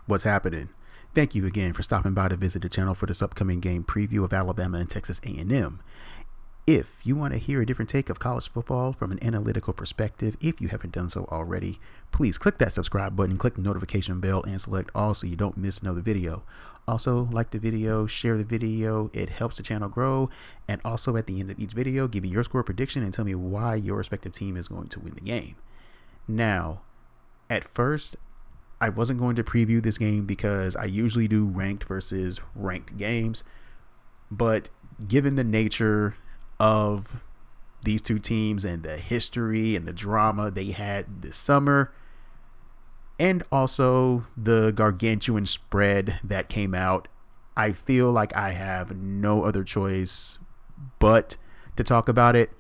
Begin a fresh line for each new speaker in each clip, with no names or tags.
What's happening? Thank you again for stopping by to visit the channel for this upcoming game preview of Alabama and Texas A&M. If you want to hear a different take of college football from an analytical perspective, if you haven't done so already, please click that subscribe button, click the notification bell, and select all so you don't miss another video. Also, like the video, share the video, it helps the channel grow, and also at the end of each video, give me your score prediction and tell me why your respective team is going to win the game. Now, at first, I wasn't going to preview this game because I usually do ranked versus ranked games, but given the nature of these two teams and the history and the drama they had this summer, and also the gargantuan spread that came out, I feel like I have no other choice but to talk about it,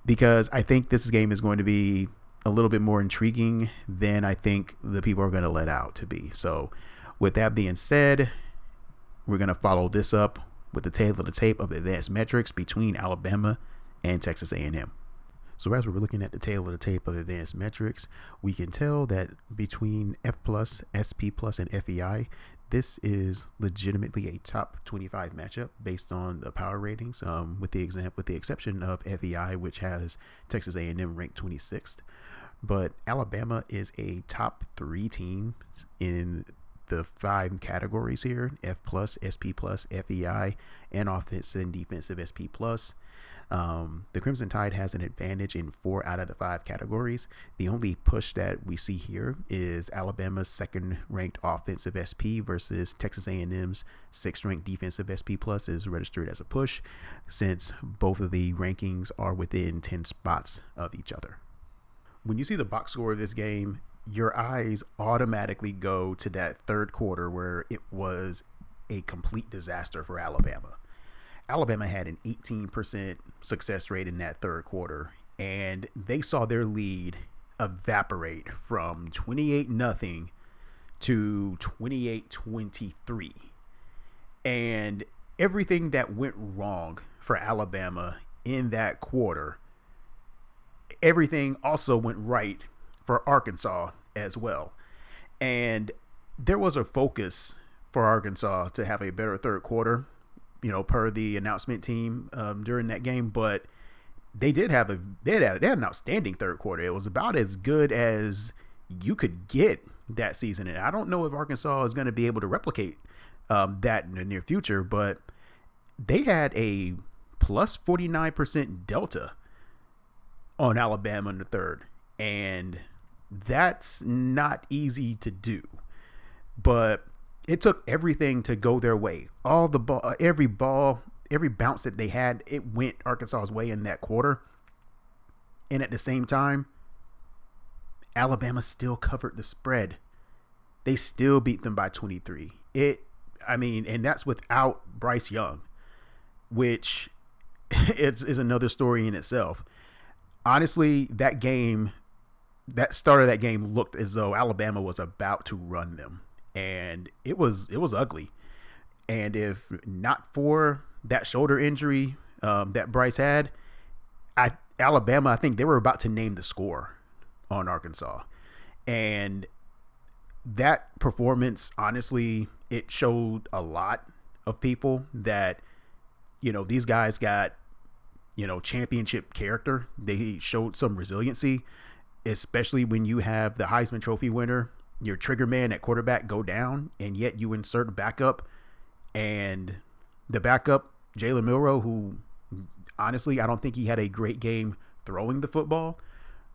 because I think this game is going to be a little bit more intriguing than I think the people are going to let out to be. So with that being said, we're going to follow this up with the tail of the tape of advanced metrics between Alabama and Texas A&M. So as we're looking at the tail of the tape of advanced metrics, we can tell that between F+, SP+, and FEI, this is legitimately a top 25 matchup based on the power ratings, with the exception of FEI, which has Texas A&M ranked 26th. But Alabama is a top 3 team in the 5 categories here: F+, SP+, FEI, and offense and defensive SP+. The Crimson Tide has an advantage in 4 out of the 5 categories. The only push that we see here is Alabama's 2nd ranked offensive SP versus Texas A&M's 6th ranked defensive SP+ is registered as a push, since both of the rankings are within 10 spots of each other. When you see the box score of this game, your eyes automatically go to that third quarter where it was a complete disaster for Alabama. Alabama had an 18% success rate in that third quarter, and they saw their lead evaporate from 28-0 to 28-23. And everything that went wrong for Alabama in that quarter, everything also went right for Arkansas as well. And there was a focus for Arkansas to have a better third quarter, per the announcement team during that game, but they had an outstanding third quarter. It was about as good as you could get that season, and I don't know if Arkansas is going to be able to replicate that in the near future, but they had a plus 49% delta on Alabama in the third, and that's not easy to do, but it took everything to go their way. All the ball, every bounce that they had, it went Arkansas's way in that quarter. And at the same time, Alabama still covered the spread. They still beat them by 23. And that's without Bryce Young, which is another story in itself. Honestly, that start of that game looked as though Alabama was about to run them. And it was ugly. And if not for that shoulder injury that Bryce had, Alabama, I think they were about to name the score on Arkansas. And that performance, honestly, it showed a lot of people that, these guys got, championship character. They showed some resiliency, especially when you have the Heisman Trophy winner, your trigger man at quarterback, go down, and yet you insert a backup, and the backup, Jalen Milroe, who honestly, I don't think he had a great game throwing the football,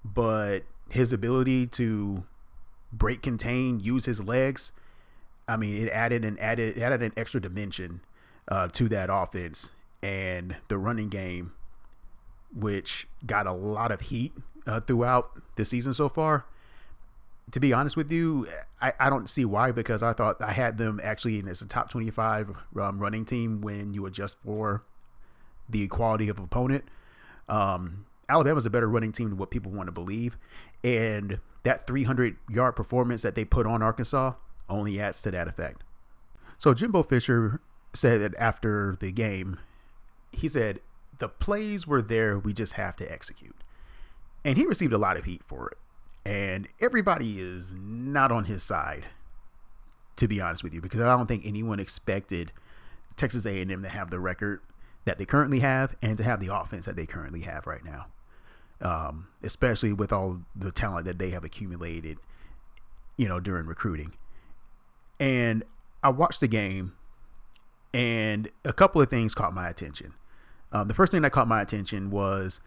but his ability to break, contain, use his legs, it added an extra dimension to that offense. And the running game, which got a lot of heat throughout the season so far, to be honest with you, I don't see why, because I thought I had them actually as a top 25 running team when you adjust for the quality of opponent. Alabama's a better running team than what people want to believe. And that 300-yard performance that they put on Arkansas only adds to that effect. So Jimbo Fisher said that after the game, he said, the plays were there, we just have to execute. And he received a lot of heat for it. And everybody is not on his side to be honest with you, because I don't think anyone expected Texas A&M to have the record that they currently have and to have the offense that they currently have right now, especially with all the talent that they have accumulated, during recruiting. And I watched the game, and a couple of things caught my attention. The first thing that caught my attention was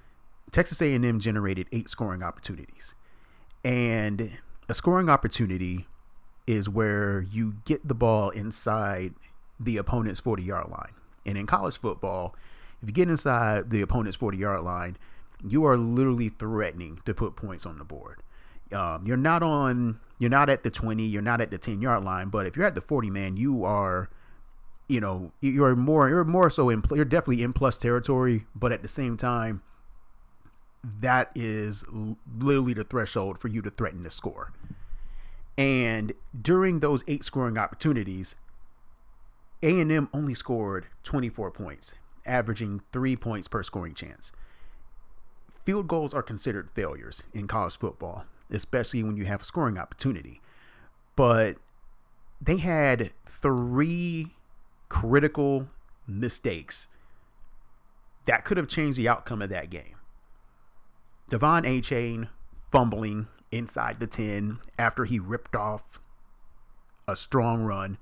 Texas A&M generated 8 scoring opportunities. And a scoring opportunity is where you get the ball inside the opponent's 40-yard line. And in college football, if you get inside the opponent's 40-yard line, you are literally threatening to put points on the board. You're not at the 20, you're not at the 10-yard line, but if you're at the 40, man, you are, you're definitely in plus territory, but at the same time, that is literally the threshold for you to threaten to score. And during those 8 scoring opportunities, A&M only scored 24 points, averaging 3 points per scoring chance. Field goals are considered failures in college football, especially when you have a scoring opportunity. But they had 3 critical mistakes that could have changed the outcome of that game. Devon Achane fumbling inside the 10 after he ripped off a strong run.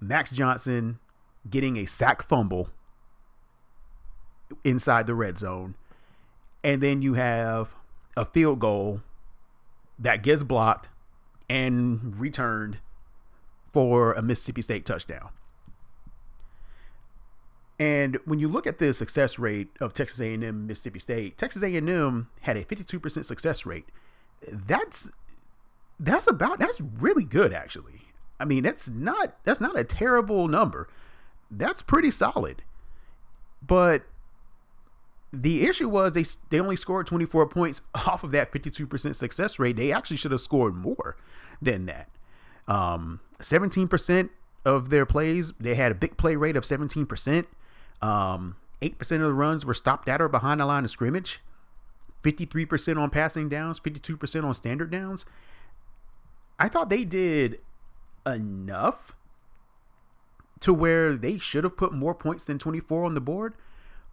Max Johnson getting a sack fumble inside the red zone. And then you have a field goal that gets blocked and returned for a Mississippi State touchdown. And when you look at the success rate of Texas A&M, Mississippi State, Texas A&M had a 52% success rate. That's really good, actually. I mean, that's not a terrible number. That's pretty solid. But the issue was they only scored 24 points off of that 52% success rate. They actually should have scored more than that. 17% of their plays, they had a big play rate of 17%. 8% of the runs were stopped at or behind the line of scrimmage. 53% on passing downs, 52% on standard downs. I thought they did enough to where they should have put more points than 24 on the board,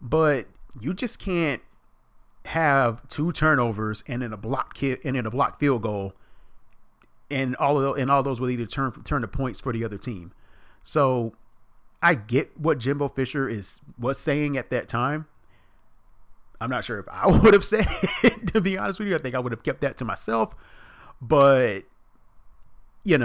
but you just can't have 2 turnovers and then a blocked field goal, and all those will either turn to points for the other team. So I get what Jimbo Fisher was saying at that time. I'm not sure if I would have said it, to be honest with you. I think I would have kept that to myself. But, I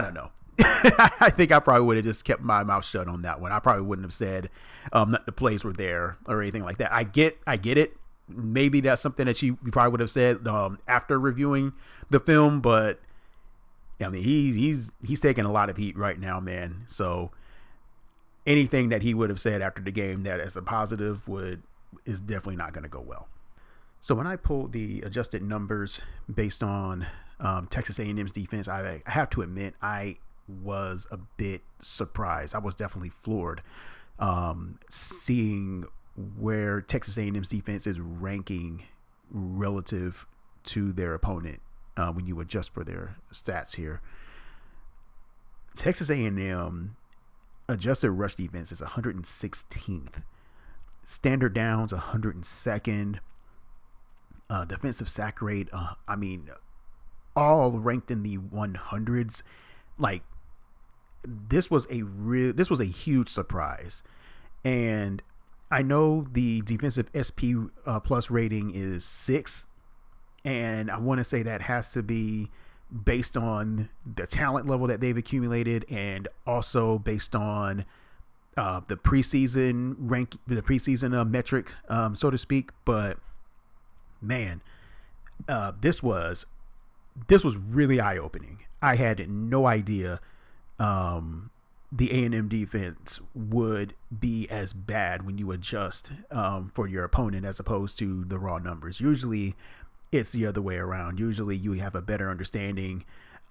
don't know. I think I probably would have just kept my mouth shut on that one. I probably wouldn't have said that the plays were there or anything like that. I get it. Maybe that's something that you probably would have said after reviewing the film, but I mean, he's taking a lot of heat right now, man. So anything that he would have said after the game that as a positive is definitely not going to go well. So when I pulled the adjusted numbers based on Texas A&M's defense, I have to admit I was a bit surprised. I was definitely floored seeing where Texas A&M's defense is ranking relative to their opponent. When you adjust for their stats here, Texas A&M adjusted rush defense is 116th, standard downs 102nd, defensive sack rate, all ranked in the 100s. Like, this was a huge surprise, and I know the defensive SP plus rating is 6. And I want to say that has to be based on the talent level that they've accumulated, and also based on the preseason metric, so to speak. But man, this was really eye opening. I had no idea the A&M defense would be as bad when you adjust for your opponent as opposed to the raw numbers. Usually it's the other way around. Usually you have a better understanding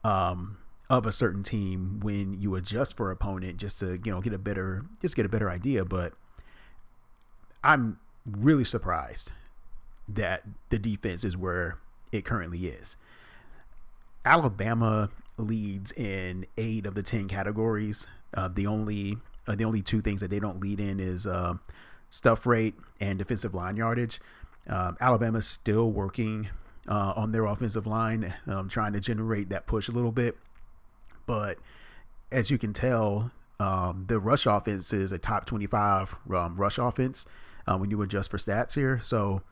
of a certain team when you adjust for opponent just to get a better idea. But I'm really surprised that the defense is where it currently is. Alabama leads in 8 of the 10 categories. The only 2 things that they don't lead in is stuff rate and defensive line yardage. Alabama's still working on their offensive line, trying to generate that push a little bit. But as you can tell, the rush offense is a top 25 rush offense when you adjust for stats here. So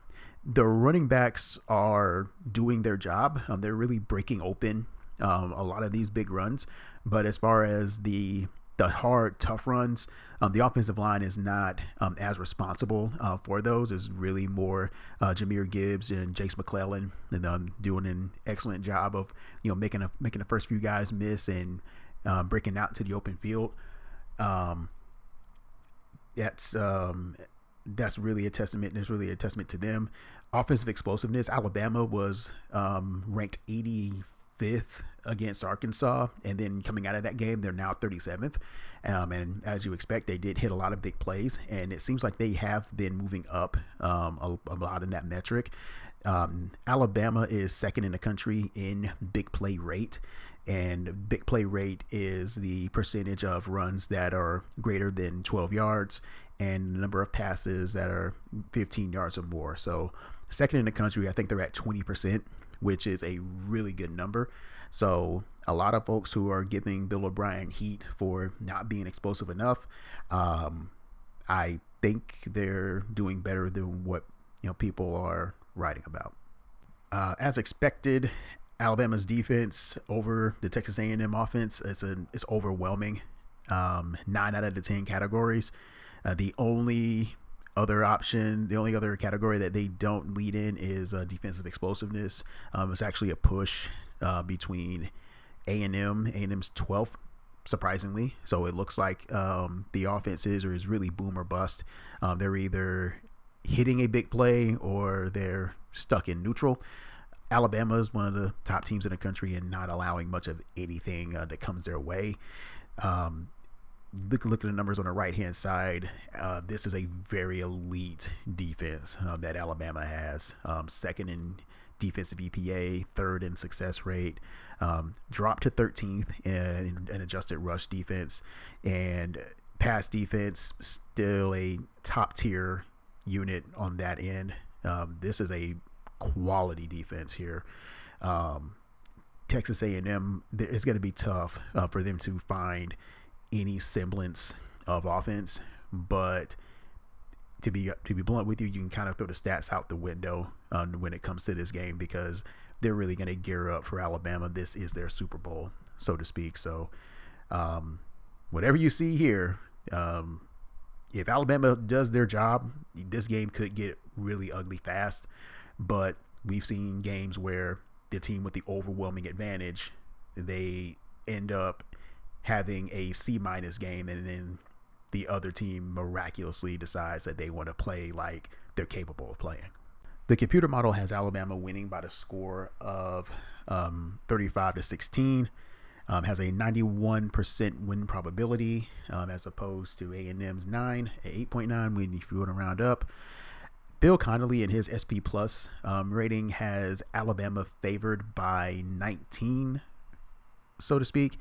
the running backs are doing their job. They're really breaking open a lot of these big runs. But as far as the hard, tough runs, the offensive line is not as responsible for those. It's really more Jahmyr Gibbs and Jace McClellan, and doing an excellent job of making the first few guys miss and breaking out to the open field. That's really a testament. It's really a testament to them. Offensive explosiveness. Alabama was ranked 85th against Arkansas, and then coming out of that game, they're now 37th. And as you expect, they did hit a lot of big plays, and it seems like they have been moving up a lot in that metric. Alabama is second in the country in big play rate, and big play rate is the percentage of runs that are greater than 12 yards and the number of passes that are 15 yards or more. So second in the country, I think they're at 20%, which is a really good number. So a lot of folks who are giving Bill O'Brien heat for not being explosive enough, I think they're doing better than what people are writing about. As expected, Alabama's defense over the Texas A&M offense is overwhelming. 9 out of the 10 categories. The only other category that they don't lead in is defensive explosiveness. It's actually a push between A&M. A&M's 12th, surprisingly. So it looks like the offense is really boom or bust. They're either hitting a big play or they're stuck in neutral. Alabama is one of the top teams in the country and not allowing much of anything that comes their way. Look at the numbers on the right-hand side. This is a very elite defense that Alabama has. Second in defensive EPA, third in success rate, dropped to 13th in adjusted rush defense, and pass defense still a top-tier unit on that end. This is a quality defense here. Texas A&M, it's going to be tough for them to find any semblance of offense, but to be blunt with you, you can kind of throw the stats out the window when it comes to this game, because they're really going to gear up for Alabama. This is their Super Bowl, so to speak. So whatever you see here, if Alabama does their job, this game could get really ugly fast. But we've seen games where the team with the overwhelming advantage, they end up having a C- game, and then the other team miraculously decides that they want to play like they're capable of playing. The computer model has Alabama winning by the score of 35-16. Has a 91% win probability, as opposed to A&M's 8.9 if you want to round up. Bill Connolly in his SP Plus rating has Alabama favored by 19, so to speak.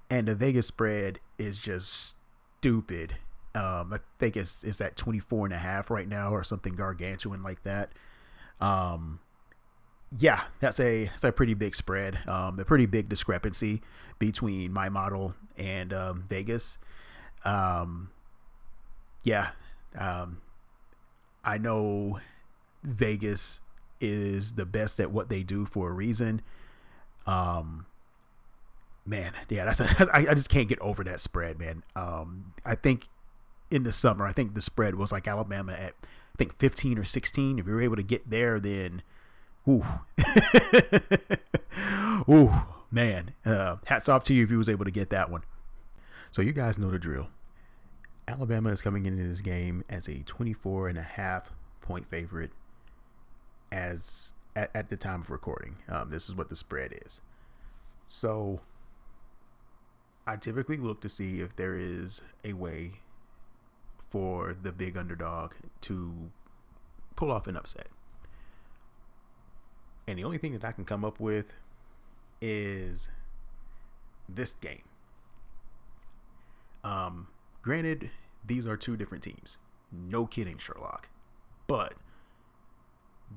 And the Vegas spread is just stupid. I think it's at 24.5 right now, or something gargantuan like that. Yeah, that's a pretty big spread. A pretty big discrepancy between my model and Vegas. I know Vegas is the best at what they do for a reason. Man, yeah, I just can't get over that spread, man. I think in the summer, the spread was like Alabama at 15 or 16. If you're able to get there, then ooh, ooh, man, hats off to you if you was able to get that one. So you guys know the drill. Alabama is coming into this game as a 24.5 point favorite at the time of recording. This is what the spread is. So I typically look to see if there is a way for the big underdog to pull off an upset. And the only thing that I can come up with is this game. Granted, these are two different teams. No kidding, Sherlock. But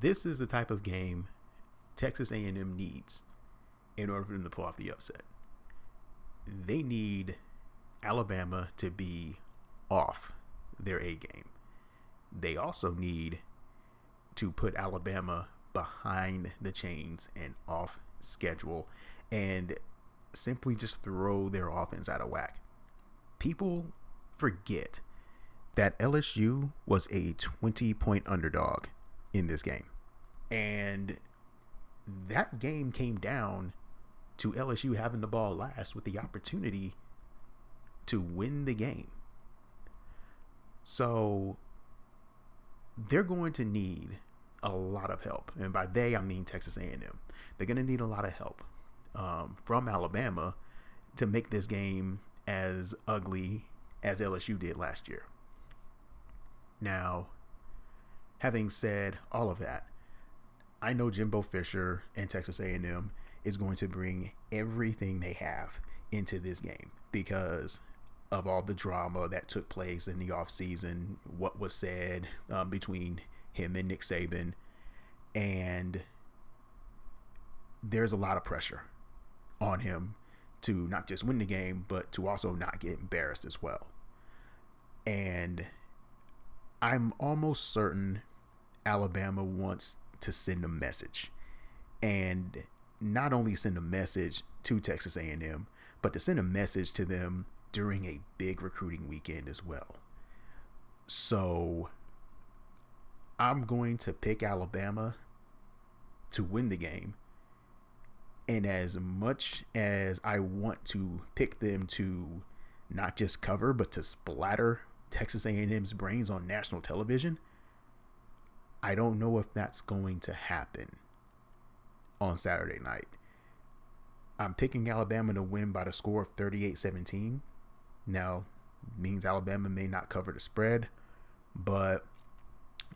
this is the type of game Texas A&M needs in order for them to pull off the upset. They need Alabama to be off their A game. They also need to put Alabama behind the chains and off schedule and simply just throw their offense out of whack. People forget that LSU was a 20-point underdog in this game. And that game came down to LSU having the ball last with the opportunity to win the game. So they're going to need a lot of help. And by they, I mean Texas A&M. They're going to need a lot of help from Alabama to make this game as ugly as LSU did last year. Now, having said all of that, I know Jimbo Fisher and Texas A&M is going to bring everything they have into this game because of all the drama that took place in the offseason, what was said between him and Nick Saban, and there's a lot of pressure on him to not just win the game, but to also not get embarrassed as well. And I'm almost certain Alabama wants to send a message, and not only send a message to Texas A&M, but to send a message to them during a big recruiting weekend as well. So I'm going to pick Alabama to win the game. And as much as I want to pick them to not just cover, but to splatter Texas A&M's brains on national television, I don't know if that's going to happen on Saturday night. I'm picking Alabama to win by the score of 38-17. Now, means Alabama may not cover the spread, but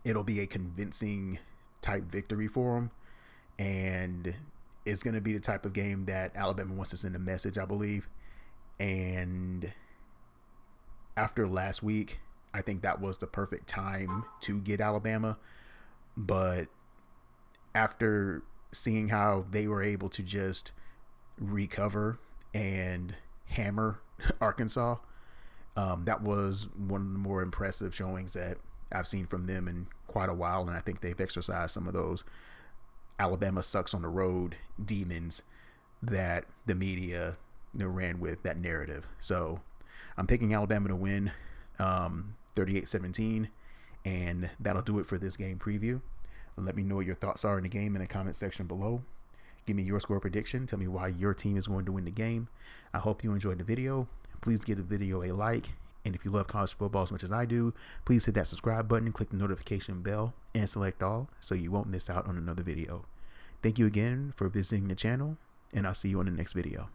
it'll be a convincing type victory for them. And it's going to be the type of game that Alabama wants to send a message, I believe. And after last week, I think that was the perfect time to get Alabama. But after seeing how they were able to just recover and hammer Arkansas, that was one of the more impressive showings that I've seen from them in quite a while. And I think they've exercised some of those Alabama sucks on the road demons that the media ran with, that narrative. So I'm picking Alabama to win 38-17, and that'll do it for this game preview. Let me know what your thoughts are in the game in the comment section below. Give me your score prediction. Tell me why your team is going to win the game. I hope you enjoyed the video. Please give the video a like. And if you love college football as much as I do, please hit that subscribe button, click the notification bell, and select all so you won't miss out on another video. Thank you again for visiting the channel, and I'll see you on the next video.